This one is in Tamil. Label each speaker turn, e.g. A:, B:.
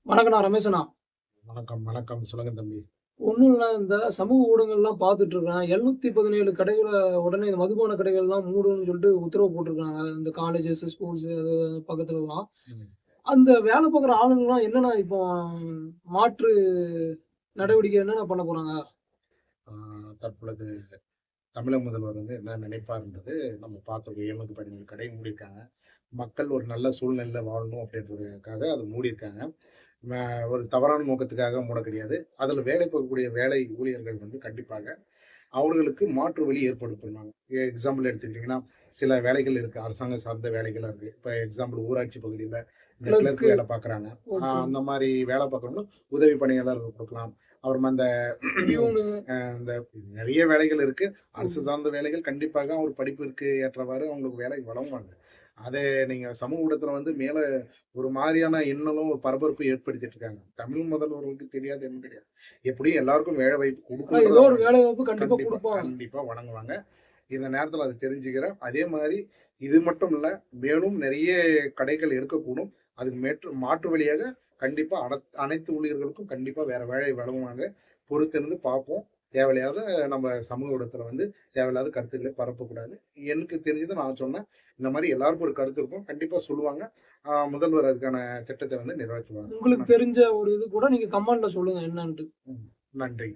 A: வணக்கம். நான் ரமேஷண்ணா.
B: வணக்கம், வணக்கம். சொல்லுங்க தம்பி.
A: ஒண்ணும் இல்ல. இந்த சமூக ஊடகங்கள்லாம் பார்த்துட்டு இருக்கேன். 717 கடைகள உடனே இந்த மதுபான கடைகள்லாம் மூடணும்னு சொல்லிட்டு உத்தரவு போட்டிருக்காங்க. இந்த காலேஜஸ், ஸ்கூல்ஸ் அது பக்கத்துலலாம்.
B: ம்.
A: அந்த வேலை பார்க்குற ஆளுங்கலாம் என்னண்ணா இப்போ மாற்று நடவடிக்கை என்னண்ணா பண்ண போறாங்க?
B: ஆ தற்பொழுது தமிழக முதல்வர் வந்து என்ன நினைப்பார்ன்றது நம்ம பார்த்துருக்கோம். 717 கடை மூடியிருக்காங்க. மக்கள் ஒரு நல்ல சூழ்நிலையில வாழணும் அப்படின்றதுக்காக அது மூடியிருக்காங்க. ம ஒரு தவறான நோக்கத்துக்காக மூட கிடையாது. அதில வேலை பார்க்கக்கூடிய வேலை ஊழியர்கள் வந்து கண்டிப்பாக அவர்களுக்கு மாற்று வழி ஏற்படுத்தணும். எக்ஸாம்பிள் எடுத்துக்கிட்டீங்கன்னா, சில வேலைகள் இருக்கு. அரசாங்கம் சார்ந்த வேலைகளா இருக்கு. இப்ப எக்ஸாம்பிள் ஊராட்சி பகுதியில இந்த கிளர்க்
A: கிளர்க்கு.
B: வேலை பார்க்குறாங்க.
A: ஓகே.
B: அந்த மாரி வேலை பார்க்குறவங்களும் உதவி பணியாளர் குடுக்கலாம். அப்புறமா இந்த
A: பியூனு.
B: இந்த நெறைய வேலைகள் இருக்கு. அரசு
A: ம்.
B: சார்ந்த வேலைகள் கண்டிப்பாக ஒரு படிப்பிற்கு ஏற்றவாறு அவங்களுக்கு வேலை வழங்குவாங்க. அத நீங்க சமூக ஊடகத்துல வந்து மேல ஒரு மாரியான எண்ணலும், ஒரு பரபரப்பு ஏற்படுத்திட்டு இருக்காங்க. தமிழ் முதல்வர்களுக்கு தெரியாது என்னன்னு தெரியாது. எப்படியும் எல்லாருக்கும் வேலை வாய்ப்பு
A: ஆனா
B: குடுக்கணுன்றத
A: ஏதோ ஒரு
B: அவங்க
A: வேலை வாய்ப்பு கண்டிப்பா
B: கண்டிப்பா,
A: குடுப்பாங்க.
B: கண்டிப்பா வழங்குவாங்க. இந்த நேரத்துல அத தெரிஞ்சுக்கிறேன். அதே மாரி இது மட்டும் இல்ல, மேலும் நெறைய கடைகள் இருக்கக்கூடும். அதுக்கு மாற்று வழியாக கண்டிப்பா அனைத்து ஊழியர்களுக்கும் கண்டிப்பா வேற வேலை வழங்குவாங்க. பொறுத்திருந்து பார்ப்போம். தேவையில்லாத நம்ம சமூக ஊடகத்துல வந்து தேவையில்லாத கருத்துக்களை பரப்பக்கூடாது. எனக்கு தெரிஞ்சத நான் சொன்னேன். இந்த மாரி எல்லாருக்கும் ஒரு கருத்து இருக்கும். கண்டிப்பா சொல்லுவாங்க. முதல்வர் அதுக்கான திட்டத்த வந்து நிறைவேற்றுவாங்க.
A: உங்களுக்கு
B: நன்றி.
A: தெரிஞ்ச ஒரு இது கூட நீங்க கமெண்ட்ல சொல்லுங்க என்னன்ட்டு.
B: ம். நன்றி.